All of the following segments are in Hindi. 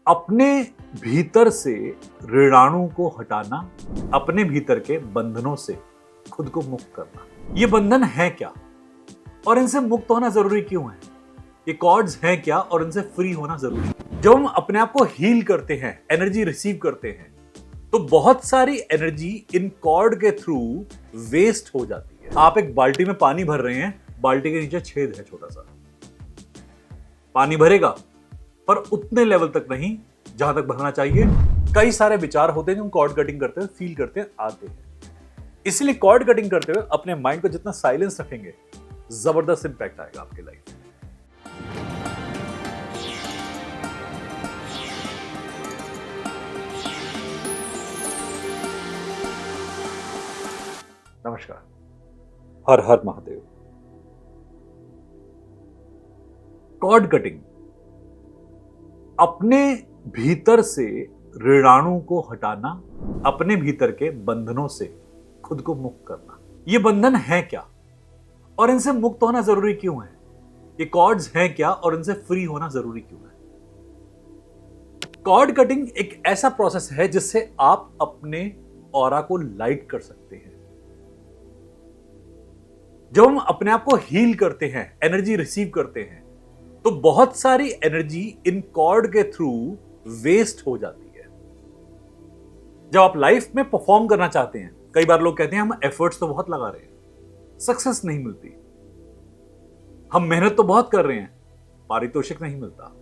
अपने भीतर से ऋणाणु को हटाना, अपने भीतर के बंधनों से खुद को मुक्त करना। ये बंधन है क्या और इनसे मुक्त होना जरूरी क्यों है? ये कॉर्ड्स हैं क्या और इनसे फ्री होना जरूरी है? जब हम अपने आप को हील करते हैं, एनर्जी रिसीव करते हैं, तो बहुत सारी एनर्जी इन कॉर्ड के थ्रू वेस्ट हो जाती है। आप एक बाल्टी में पानी भर रहे हैं, बाल्टी के नीचे छेद है छोटा सा, पानी भरेगा पर उतने लेवल तक नहीं जहां तक भरना चाहिए। कई सारे विचार होते हैं जो हम कॉर्ड कटिंग करते हुए फील करते हैं, आते हैं। इसलिए कॉर्ड कटिंग करते हुए अपने माइंड को जितना साइलेंस रखेंगे, जबरदस्त इंपैक्ट आएगा आपके लाइफ में। नमस्कार, हर हर महादेव। कॉर्ड कटिंग अपने भीतर से ऋणाणु को हटाना, अपने भीतर के बंधनों से खुद को मुक्त करना। ये बंधन है क्या और इनसे मुक्त होना जरूरी क्यों है? ये कॉर्ड्स हैं क्या और इनसे फ्री होना जरूरी क्यों है? कॉर्ड कटिंग एक ऐसा प्रोसेस है जिससे आप अपने ऑरा को लाइट कर सकते हैं। जब हम अपने आप को हील करते हैं, एनर्जी रिसीव करते हैं, तो बहुत सारी एनर्जी इन कॉर्ड के थ्रू वेस्ट हो जाती है। जब आप लाइफ में परफॉर्म करना चाहते हैं, कई बार लोग कहते हैं हम एफर्ट्स तो बहुत लगा रहे हैं, सक्सेस नहीं मिलती। हम मेहनत तो बहुत कर रहे हैं, पारितोषिक नहीं मिलता।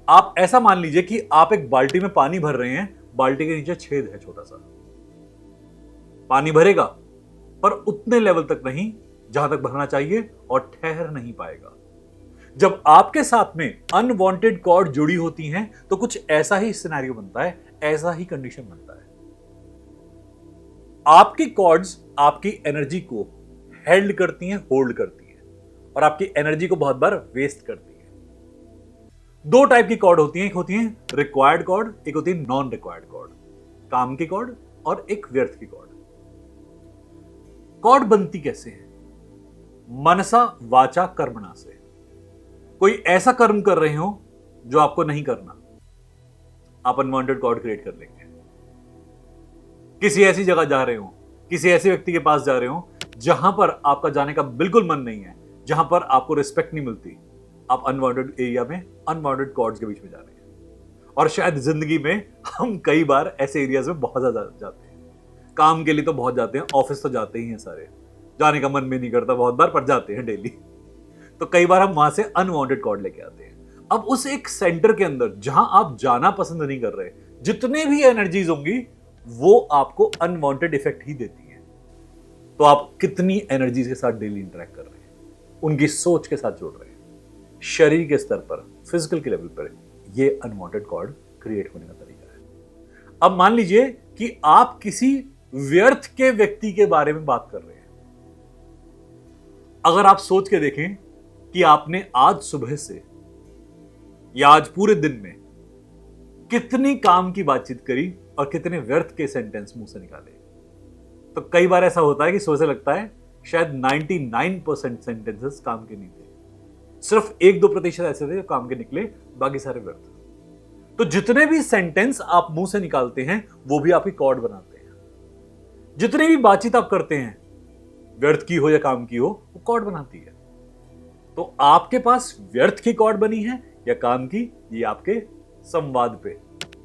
आप ऐसा मान लीजिए कि आप एक बाल्टी में पानी भर रहे हैं, बाल्टी के नीचे छेद है छोटा सा, पानी भरेगा पर उतने लेवल तक नहीं जहां तक भरना चाहिए और ठहर नहीं पाएगा। जब आपके साथ में अनवांटेड कॉर्ड जुड़ी होती हैं, तो कुछ ऐसा ही सिनेरियो बनता है, ऐसा ही कंडीशन बनता है। आपकी कॉर्ड्स आपकी एनर्जी को हेल्ड करती हैं, होल्ड करती हैं और आपकी एनर्जी को बहुत बार वेस्ट करती हैं। दो टाइप की कॉर्ड होती हैं, एक होती है रिक्वायर्ड कॉर्ड, एक होती है नॉन रिक्वायर्ड कॉर्ड। काम की कॉर्ड और एक व्यर्थ की कॉर्ड। कॉर्ड बनती कैसे है? मनसा वाचा कर्मणा से। कोई ऐसा कर्म कर रहे हो जो आपको नहीं करना, आप अनवांटेड कॉर्ड क्रिएट कर लेंगे। किसी ऐसी जगह जा रहे हो, किसी ऐसे व्यक्ति के पास जा रहे हो जहां पर आपका जाने का बिल्कुल मन नहीं है, जहां पर आपको रिस्पेक्ट नहीं मिलती, आप अनवांटेड एरिया में अनवांटेड कॉर्ड्स के बीच में जा रहे हैं। और शायद जिंदगी में हम कई बार ऐसे एरियाज में बहुत ज्यादा जाते हैं। काम के लिए तो बहुत जाते हैं, ऑफिस तो जाते ही हैं सारे, जाने का मन भी नहीं करता बहुत बार, पर जाते हैं डेली। तो कई बार हम वहां से अनवांटेड कॉर्ड लेके आते हैं। अब उस एक सेंटर के अंदर जहां आप जाना पसंद नहीं कर रहे, जितने भी एनर्जीज होंगी वो आपको अनवांटेड इफेक्ट ही देती हैं। तो आप कितनी एनर्जी के साथ डेली इंटरेक्ट कर रहे हैं, उनकी सोच के साथ जुड़ रहे हैं, शरीर के स्तर पर, फिजिकल के लेवल पर, ये अनवांटेड कॉर्ड क्रिएट होने का तरीका है। अब मान लीजिए कि आप किसी व्यर्थ के व्यक्ति के बारे में बात कर रहे हैं। अगर आप सोच के देखें कि आपने आज सुबह से या आज पूरे दिन में कितनी काम की बातचीत करी और कितने व्यर्थ के सेंटेंस मुंह से निकाले, तो कई बार ऐसा होता है कि सोच से लगता है शायद 99% सेंटेंसेस काम के नहीं थे, सिर्फ 1-2% ऐसे थे जो काम के निकले, बाकी सारे व्यर्थ। तो जितने भी सेंटेंस आप मुंह से निकालते हैं वो भी आपकी कॉर्ड बनाते हैं। जितनी भी बातचीत आप करते हैं, व्यर्थ की हो या काम की हो, वो कॉर्ड बनाती है। तो आपके पास व्यर्थ की कॉर्ड बनी है या काम की, ये आपके संवाद पे,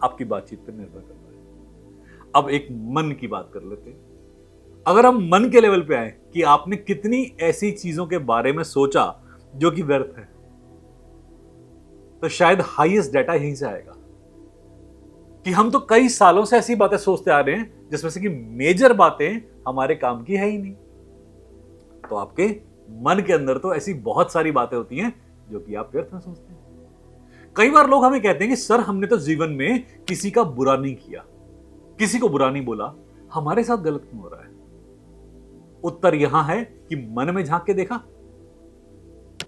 आपकी बातचीत पे निर्भर करता है। अब एक मन की बात कर लेते हैं। अगर हम मन के लेवल पे आए कि आपने कितनी ऐसी चीजों के बारे में सोचा जो कि व्यर्थ है, तो शायद हाईएस्ट डाटा यहीं से आएगा कि हम तो कई सालों से ऐसी बातें सोचते आ रहे हैं जिसमें से कि मेजर बातें हमारे काम की है ही नहीं। तो आपके मन के अंदर तो ऐसी बहुत सारी बातें होती हैं जो कि आप व्यर्थ में सोचते हैं। कई बार लोग हमें कहते हैं कि सर हमने तो जीवन में किसी का बुरा नहीं किया, किसी को बुरा नहीं बोला, हमारे साथ गलत क्यों हो रहा है? उत्तर यहां है कि मन में झांक के देखा,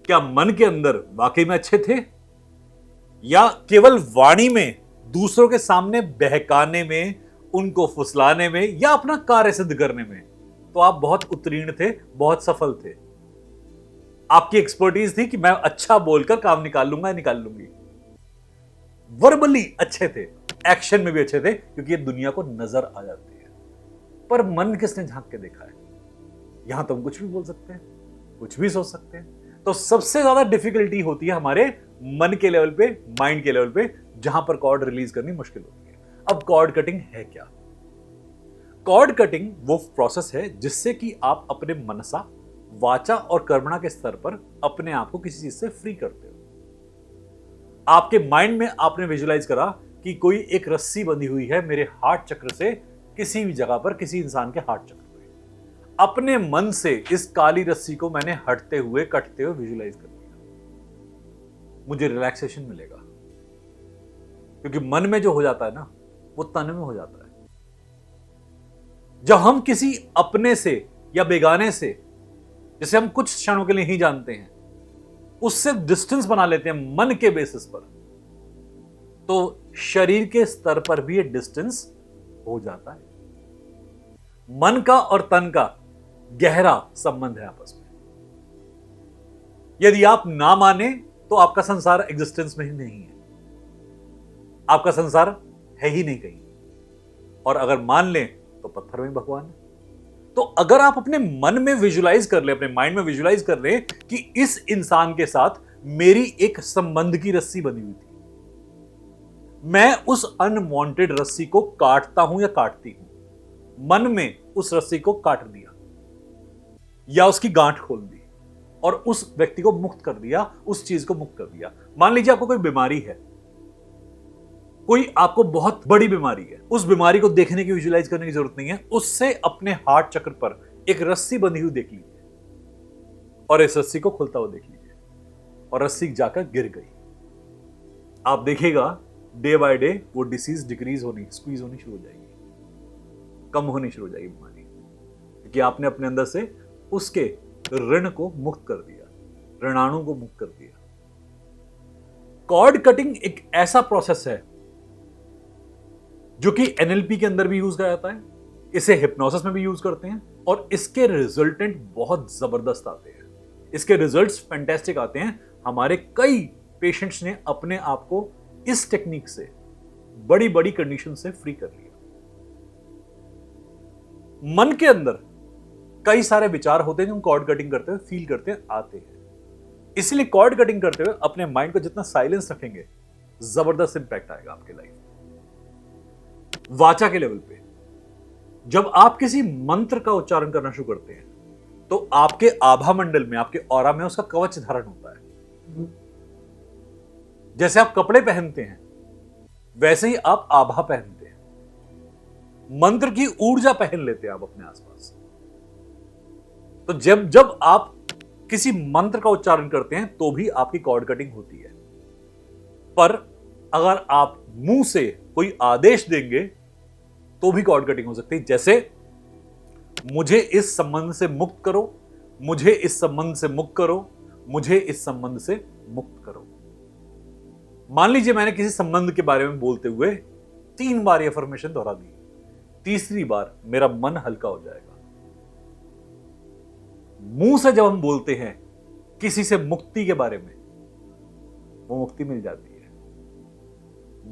क्या मन के अंदर वाकई में अच्छे थे, या केवल वाणी में दूसरों के सामने बहकाने में, उनको फुसलाने में या अपना कार्य सिद्ध करने में तो आप बहुत उत्तीर्ण थे, बहुत सफल थे। आपकी एक्सपर्टीज थी कि मैं अच्छा बोलकर काम निकाल लूंगा, निकाल लूंगी। वर्बली अच्छे थे, एक्शन में भी अच्छे थे, क्योंकि ये दुनिया को नजर आ जाती है। पर मन किसने झांक के देखा है? यहां तो हम कुछ भी बोल सकते हैं, कुछ भी सोच सकते हैं। तो सबसे ज्यादा डिफिकल्टी होती है हमारे मन के लेवल पे, माइंड के लेवल पे, जहां पर कॉर्ड रिलीज करनी मुश्किल होती है। अब कॉर्ड कटिंग है क्या? कॉर्ड कटिंग वो प्रोसेस है जिससे कि आप अपने मनसा, वाचा और कर्मणा के स्तर पर अपने आप को किसी चीज से फ्री करते हो। आपके माइंड में आपने विजुलाइज करा कि कोई एक रस्सी बंधी हुई है मेरे हार्ट चक्र से, किसी भी जगह पर, किसी इंसान के हार्ट चक्र पे। अपने मन से इस काली रस्सी को मैंने हटते हुए, कटते हुए विजुलाइज कर लिया। मुझे रिलैक्सेशन मिलेगा, क्योंकि मन में जो हो जाता है ना, वो तन में हो जाता है। जब हम किसी अपने से या बेगाने से, जिसे हम कुछ क्षणों के लिए ही जानते हैं, उससे डिस्टेंस बना लेते हैं मन के बेसिस पर, तो शरीर के स्तर पर भी ये डिस्टेंस हो जाता है। मन का और तन का गहरा संबंध है आपस में। यदि आप ना माने तो आपका संसार एग्जिस्टेंस में ही नहीं है, आपका संसार है ही नहीं कहीं। और अगर मान लें तो पत्थर में भगवान है। तो अगर आप अपने मन में विजुलाइज कर ले, अपने माइंड में विजुलाइज कर ले कि इस इंसान के साथ मेरी एक संबंध की रस्सी बनी हुई थी, मैं उस अनवांटेड रस्सी को काटता हूं या काटती हूं, मन में उस रस्सी को काट दिया या उसकी गांठ खोल दी और उस व्यक्ति को मुक्त कर दिया, उस चीज को मुक्त कर दिया। मान लीजिए आपको कोई बीमारी है, कोई आपको बहुत बड़ी बीमारी है, उस बीमारी को देखने की, विजुलाइज करने की जरूरत नहीं है, उससे अपने हार्ट चक्र पर एक रस्सी बंधी हुई देख लीजिए और इस रस्सी को खुलता हुआ देख लीजिए और रस्सी जाकर गिर गई। आप देखिएगा डे बाय डे वो डिसीज डिक्रीज होनी, स्क्वीज होनी शुरू हो जाएगी, कम होनी शुरू हो जाएगी बीमारी, क्योंकि आपने अपने अंदर से उसके ऋण को मुक्त कर दिया, ऋणाणु को मुक्त कर दिया। कॉर्ड कटिंग एक ऐसा प्रोसेस है जो कि एनएलपी के अंदर भी यूज किया जाता है, इसे हिप्नोसिस में भी यूज करते हैं और इसके रिजल्टेंट बहुत जबरदस्त आते हैं, इसके रिजल्ट्स फैंटास्टिक आते हैं। हमारे कई पेशेंट्स ने अपने आप को इस टेक्निक से बड़ी बड़ी कंडीशन से फ्री कर लिया। मन के अंदर कई सारे विचार होते हैं जो हम कॉर्ड कटिंग करते हुए फील करते हैं, आते हैं। इसलिए कॉर्ड कटिंग करते हुए अपने माइंड को जितना साइलेंस रखेंगे, जबरदस्त इंपैक्ट आएगा आपके लाइफ में। वाचा के लेवल पे जब आप किसी मंत्र का उच्चारण करना शुरू करते हैं तो आपके आभा मंडल में, आपके ऑरा में उसका कवच धारण होता है। जैसे आप कपड़े पहनते हैं वैसे ही आप आभा पहनते हैं, मंत्र की ऊर्जा पहन लेते हैं आप अपने आसपास। तो जब आप किसी मंत्र का उच्चारण करते हैं तो भी आपकी कॉर्ड कटिंग होती है। पर अगर आप मुंह से कोई आदेश देंगे तो भी कॉर्ड कटिंग हो सकती है। जैसे मुझे इस संबंध से मुक्त करो, मुझे इस संबंध से मुक्त करो, मुझे इस संबंध से मुक्त करो। मान लीजिए मैंने किसी संबंध के बारे में बोलते हुए 3 बार ये अफर्मेशन दोहरा दी, तीसरी बार मेरा मन हल्का हो जाएगा। मुंह से जब हम बोलते हैं किसी से मुक्ति के बारे में, वो मुक्ति मिल जाती है।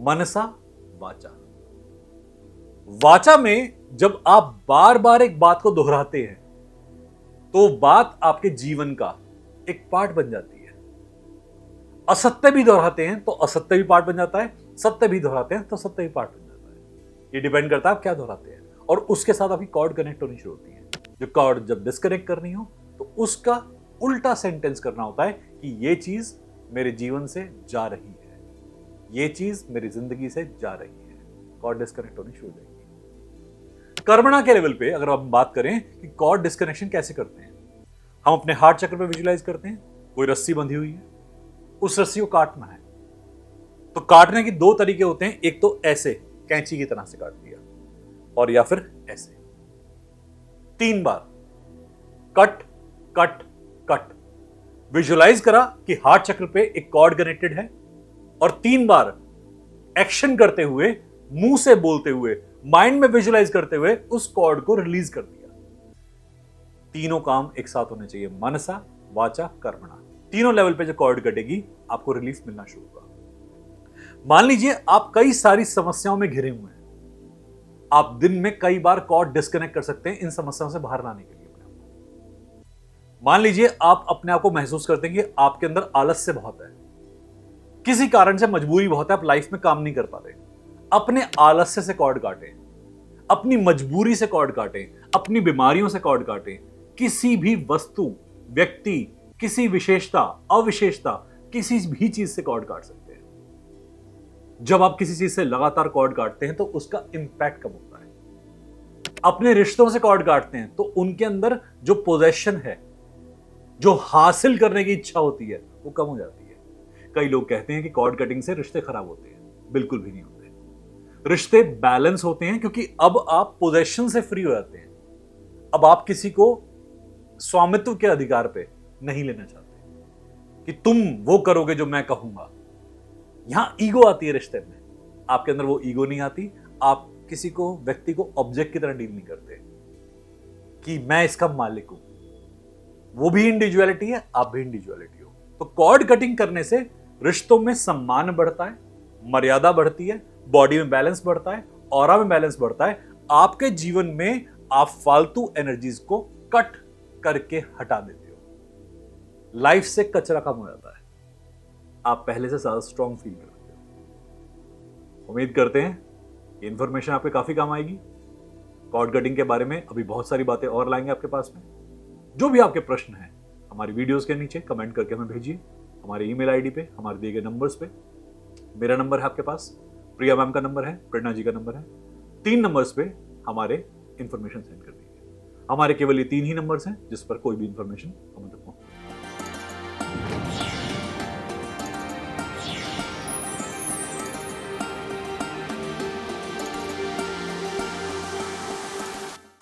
मनसा वाचा, वाचा में जब आप बार बार एक बात को दोहराते हैं तो बात आपके जीवन का एक पार्ट बन जाती है। असत्य भी दोहराते हैं तो असत्य भी पार्ट बन जाता है, सत्य भी दोहराते हैं तो सत्य भी पार्ट बन जाता है। ये डिपेंड करता है आप क्या दोहराते हैं और उसके साथ आपकी कॉर्ड कनेक्ट होनी शुरू होती है। जो कॉर्ड जब डिस्कनेक्ट करनी हो तो उसका उल्टा सेंटेंस करना होता है कि ये चीज मेरे जीवन से जा रही है, ये चीज मेरी जिंदगी से जा रही है, कॉर्ड डिस्कनेक्ट होनी शुरू हो जाएगी। कर्मणा के लेवल पे अगर हम बात करें कि कॉर्ड डिस्कनेक्शन कैसे करते हैं, हम अपने हार्ट चक्र पे विजुलाइज करते हैं कोई रस्सी बंधी हुई है, उस रस्सी को काटना है। तो काटने के 2 तरीके होते हैं, एक तो ऐसे कैंची की तरह से काट दिया और या फिर ऐसे 3 बार कट कट कट। विजुलाइज करा कि हार्ट चक्र पे एक कॉर्ड कनेक्टेड है और 3 बार एक्शन करते हुए, मुंह से बोलते हुए, माइंड में विजुलाइज करते हुए उस कॉर्ड को रिलीज कर दिया। तीनों काम एक साथ होने चाहिए, मनसा वाचा कर्मणा। तीनों लेवल पे जो कॉर्ड कटेगी आपको रिलीफ मिलना शुरू होगा। मान लीजिए आप कई सारी समस्याओं में घिरे हुए हैं, आप दिन में कई बार कॉर्ड डिस्कनेक्ट कर सकते हैं इन समस्याओं से बाहर लाने के लिए। मान लीजिए आप अपने आप को महसूस करते हैं कि आपके अंदर आलस्य बहुत है, किसी कारण से मजबूरी बहुत है, आप लाइफ में काम नहीं कर पा रहे। अपने आलस्य से कॉर्ड काटें, अपनी मजबूरी से कॉर्ड काटें, अपनी बीमारियों से कॉर्ड काटें। किसी भी वस्तु, व्यक्ति, किसी विशेषता, अविशेषता, किसी भी चीज से कॉर्ड काट सकते हैं। जब आप किसी चीज से लगातार कॉर्ड काटते हैं तो उसका इंपैक्ट कम होता है। अपने रिश्तों से कॉर्ड काटते हैं तो उनके अंदर जो पोजेशन है, जो हासिल करने की इच्छा होती है, वो कम हो जाती है। कई लोग कहते हैं कि कॉर्ड कटिंग से रिश्ते खराब होते हैं। बिल्कुल भी नहीं होते। रिश्ते बैलेंस होते हैं क्योंकि अब आप पोजेशन से फ्री हो जाते हैं। अब आप किसी को स्वामित्व के अधिकार पे नहीं लेना चाहते कि तुम वो करोगे जो मैं कहूंगा। यहां ईगो आती है रिश्ते में, आपके अंदर वो ईगो नहीं आती। आप किसी को, व्यक्ति को ऑब्जेक्ट की तरह डील नहीं करते कि मैं इसका मालिक हूं। वो भी इंडिविजुअलिटी है, आप भी इंडिविजुअलिटी हो। तो कॉर्ड कटिंग करने से रिश्तों में सम्मान बढ़ता है, मर्यादा बढ़ती है, बॉडी में बैलेंस बढ़ता है, ऑरा में बैलेंस बढ़ता है। आपके जीवन में आप फालतू एनर्जीज को कट करके हटा देते हो। लाइफ से कचरा कम हो जाता है, आप पहले से ज्यादा स्ट्रॉन्ग फील करते हो। उम्मीद करते हैं ये इंफॉर्मेशन आपके काफी काम आएगी। कॉर्ड कटिंग के बारे में अभी बहुत सारी बातें और लाएंगे आपके पास में। जो भी आपके प्रश्न हैं हमारी वीडियोस के नीचे कमेंट करके हमें भेजिए, हमारे ईमेल आईडी पे, हमारे दिए गए नंबर्स पे। मेरा नंबर है आपके पास, प्रिया मैम का नंबर है, प्रेरणा जी का नंबर है। 3 नंबर्स पे हमारे इंफॉर्मेशन सेंड कर दीजिए। हमारे केवल ये 3 ही नंबर्स हैं जिस पर कोई भी इंफॉर्मेशन हमें